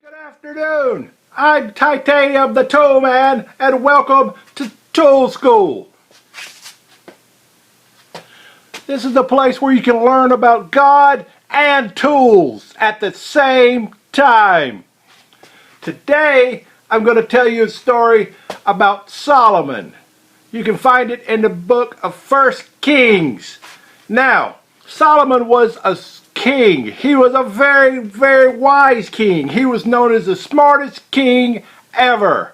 Good afternoon. I'm Titanium the Tool Man, and welcome to Tool School. This is the place where you can learn about God and tools at the same time. Today, I'm going to tell you a story about Solomon. You can find it in the book of 1 Kings. Now, Solomon was a king. He was a very, very wise king. He was known as the smartest king ever.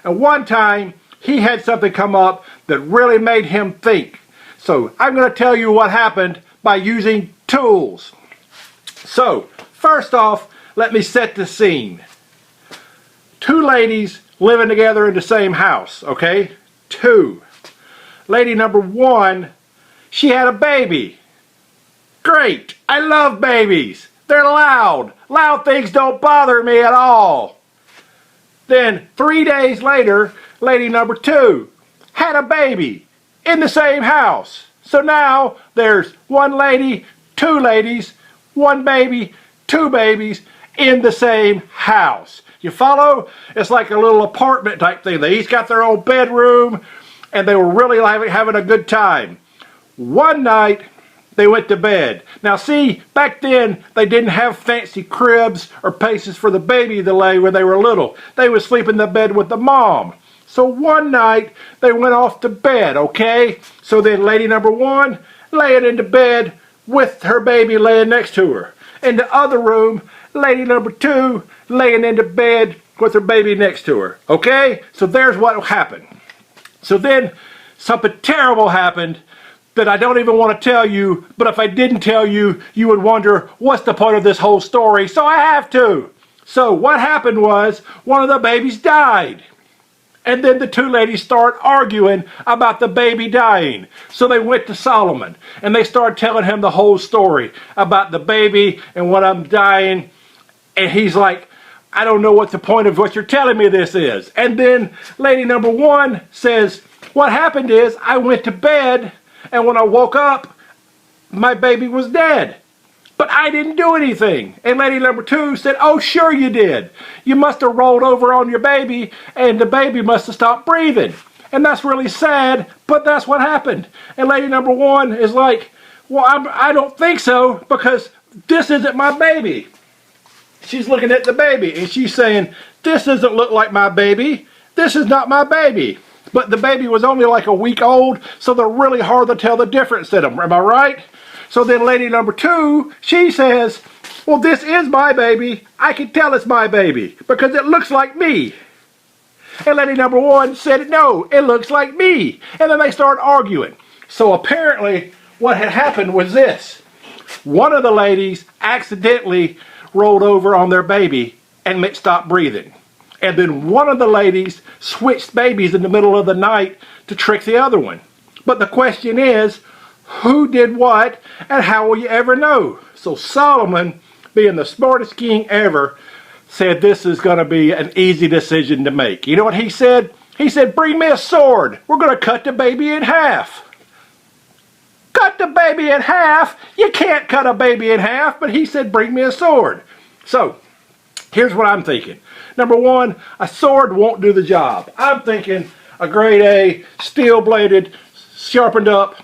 And one time, he had something come up that really made him think. So, I'm going to tell you what happened by using tools. So, first off, let me set the scene. Two ladies living together in the same house, okay? Two. Lady number one, she had a baby. Great! I love babies. They're loud. Loud things don't bother me at all. Then 3 days later, lady number two had a baby in the same house. So now there's one lady, two ladies, one baby, two babies in the same house. You follow? It's like a little apartment type thing. They each got their own bedroom and they were really having a good time. One night, they went to bed. Now see, back then they didn't have fancy cribs or places for the baby to lay when they were little. They would sleep in the bed with the mom. So one night they went off to bed, okay? So then lady number one laying into bed with her baby laying next to her. In the other room, lady number two laying into bed with her baby next to her, okay? So there's what happened. So then something terrible happened that I don't even want to tell you, but if I didn't tell you, you would wonder, what's the point of this whole story? So I have to. So what happened was, one of the babies died. And then the two ladies started arguing about the baby dying. So they went to Solomon, and they started telling him the whole story about the baby and what I'm dying. And he's like, I don't know what the point of what you're telling me this is. And then lady number one says, what happened is, I went to bed, and when I woke up, my baby was dead. But I didn't do anything. And lady number two said, oh, sure you did. You must have rolled over on your baby, and the baby must have stopped breathing. And that's really sad, but that's what happened. And lady number one is like, well, I don't think so, because this isn't my baby. She's looking at the baby, and she's saying, this doesn't look like my baby. This is not my baby. But the baby was only like a week old, so they're really hard to tell the difference in them. Am I right? So then lady number two, she says, well, this is my baby. I can tell it's my baby because it looks like me. And lady number one said, no, it looks like me. And then they started arguing. So apparently what had happened was this. One of the ladies accidentally rolled over on their baby and stopped breathing. And then one of the ladies switched babies in the middle of the night to trick the other one. But the question is, who did what, and how will you ever know? So Solomon, being the smartest king ever, said this is going to be an easy decision to make. You know what he said? He said, bring me a sword. We're going to cut the baby in half. Cut the baby in half? You can't cut a baby in half, but he said, bring me a sword. So, here's what I'm thinking. Number one, a sword won't do the job. I'm thinking a grade A, steel-bladed, sharpened up,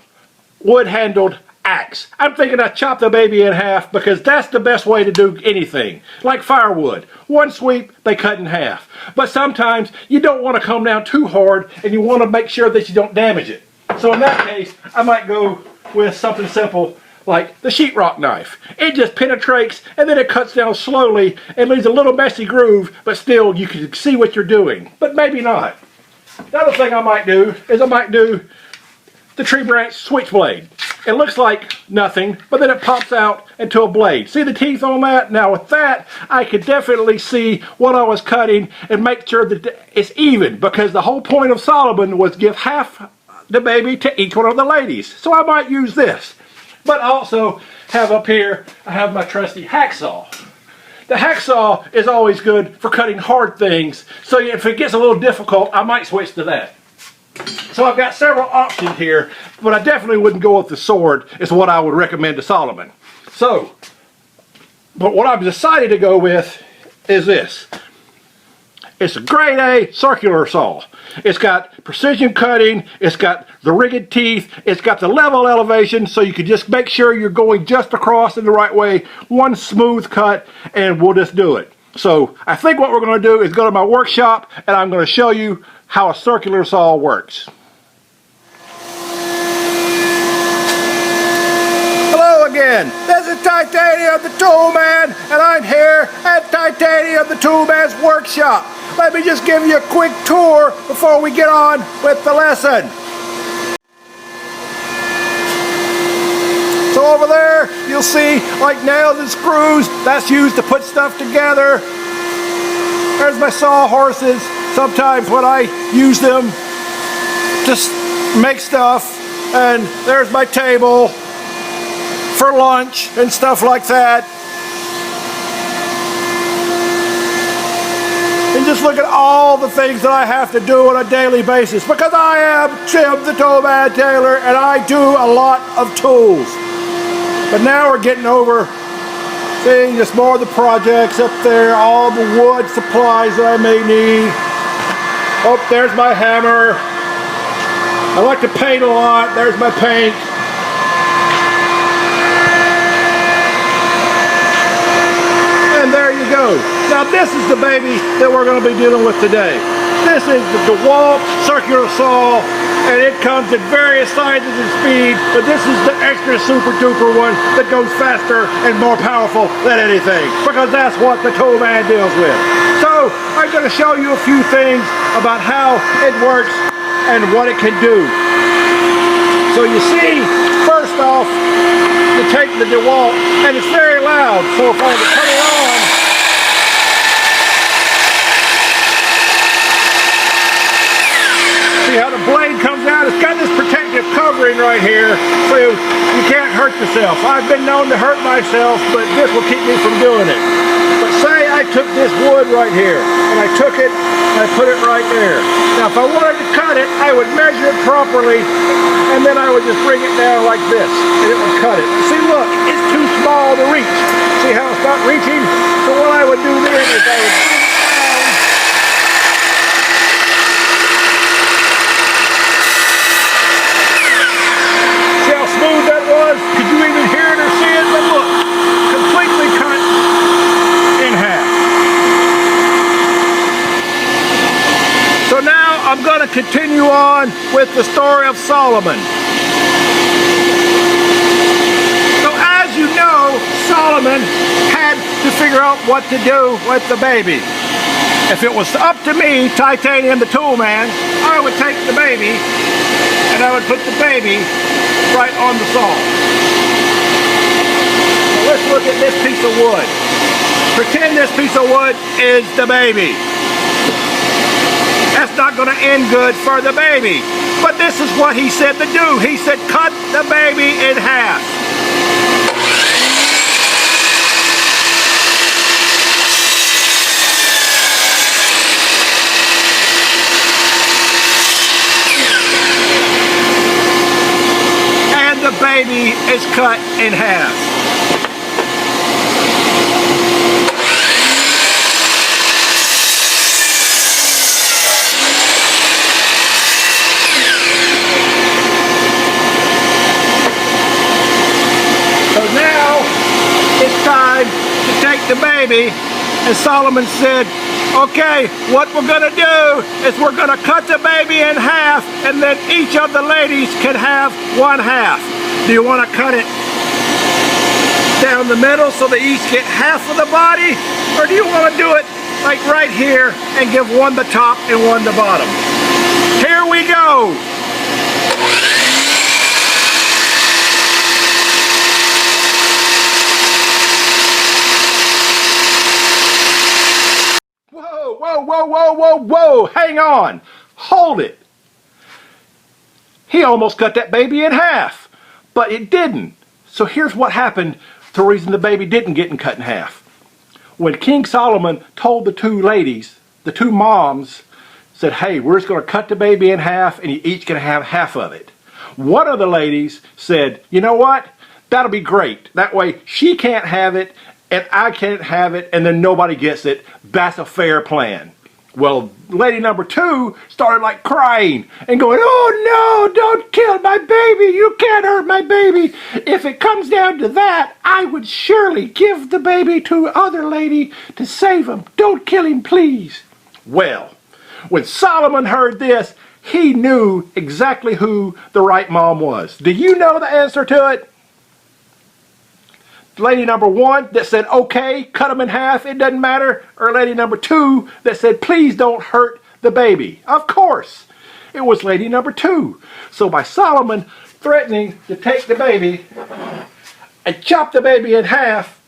wood-handled axe. I'm thinking I chop the baby in half because that's the best way to do anything. Like firewood. One sweep, they cut in half. But sometimes you don't want to come down too hard and you want to make sure that you don't damage it. So in that case, I might go with something simple like the sheetrock knife. It just penetrates and then it cuts down slowly and leaves a little messy groove, but still you can see what you're doing. But maybe not. The other thing I might do is I might do the tree branch switchblade. It looks like nothing, but then it pops out into a blade. See the teeth on that? Now with that, I could definitely see what I was cutting and make sure that it's even, because the whole point of Solomon was give half the baby to each one of the ladies. So I might use this. But also have up here, I have my trusty hacksaw. The hacksaw is always good for cutting hard things, so if it gets a little difficult, I might switch to that. So I've got several options here, but I definitely wouldn't go with the sword, is what I would recommend to Solomon. So, but what I've decided to go with is this. It's a grade A circular saw. It's got precision cutting, it's got the rigged teeth, it's got the level elevation so you can just make sure you're going just across in the right way, one smooth cut, and we'll just do it. So I think what we're going to do is go to my workshop and I'm going to show you how a circular saw works. Hello again, this is Titanium the Toolman, and I'm here at Titanium the Toolman's workshop. Let me just give you a quick tour before we get on with the lesson. So over there, you'll see like nails and screws. That's used to put stuff together. There's my sawhorses. Sometimes when I use them to make stuff. And there's my table for lunch and stuff like that. And just look at all the things that I have to do on a daily basis, because I am Tim the Toolman Taylor and I do a lot of tools. But now we're getting over seeing just more of the projects up there, all the wood supplies that I may need. Oh, there's my hammer. I like to paint a lot. There's my paint. And there you go. Now this is the baby that we're going to be dealing with today. This is the DeWalt circular saw, and it comes in various sizes and speed, but this is the extra super duper one that goes faster and more powerful than anything, because that's what the Toolman deals with. So I'm going to show you a few things about how it works and what it can do. So you see, first off, you take the DeWalt, and it's very loud, so if I were to turn it on, see how the blade comes out? It's got this protective covering right here, so you can't hurt yourself. I've been known to hurt myself, but this will keep me from doing it. But say I took this wood right here, and I took it, and I put it right there. Now if I wanted to cut it, I would measure it properly, and then I would just bring it down like this, and it would cut it. See, look, it's too small to reach. See how it's not reaching? So what I would do then is I would bring it down. See how smooth that was? Could you even hear it or see it? But look, completely cut in half. So now I'm going to continue on with the story of Solomon. So as you know, Solomon had to figure out what to do with the baby. If it was up to me, Titanium the Toolman, I would take the baby and I would put the baby right on the saw. So let's look at this piece of wood. Pretend this piece of wood is the baby. That's not going to end good for the baby. But this is what he said to do. He said, cut the baby in half. And the baby is cut in half. To take the baby, and Solomon said, okay, what we're going to do is we're going to cut the baby in half, and then each of the ladies can have one half. Do you want to cut it down the middle so they each get half of the body, or do you want to do it like right here and give one the top and one the bottom? Here we go. Whoa, hang on, hold it. He almost cut that baby in half, but it didn't. So here's what happened, the reason the baby didn't get cut in half. When King Solomon told the two ladies, the two moms, said, hey, we're just going to cut the baby in half and you each can have half of it. One of the ladies said, you know what, that'll be great. That way she can't have it and I can't have it, and then nobody gets it. That's a fair plan. Well, lady number 2 started like crying and going, "Oh no, don't kill my baby. You can't hurt my baby. If it comes down to that, I would surely give the baby to other lady to save him. Don't kill him, please." Well, when Solomon heard this, he knew exactly who the right mom was. Do you know the answer to it? Lady number 1 that said, "Okay, cut him in half, it doesn't matter," or lady number 2 that said, "Please don't hurt the baby"? Of course, it was lady number 2. So by Solomon threatening to take the baby and chop the baby in half,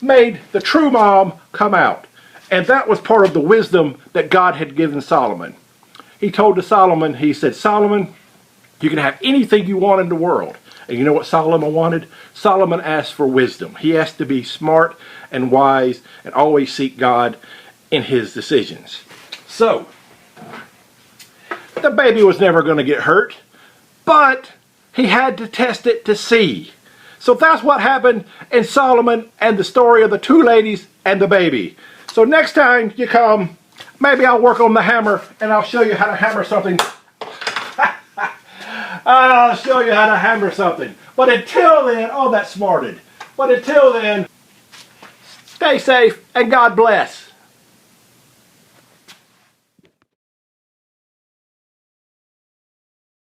made the true mom come out. And that was part of the wisdom that God had given Solomon. He told to Solomon, he said, "Solomon, you can have anything you want in the world." And you know what Solomon wanted? Solomon asked for wisdom. He asked to be smart and wise and always seek God in his decisions. So, the baby was never going to get hurt, but he had to test it to see. So that's what happened in Solomon and the story of the 2 ladies and the baby. So next time you come, maybe I'll work on the hammer and I'll show you how to hammer something. I'll show you how to hammer something. But until then, oh, that's smarted. But until then, stay safe and God bless.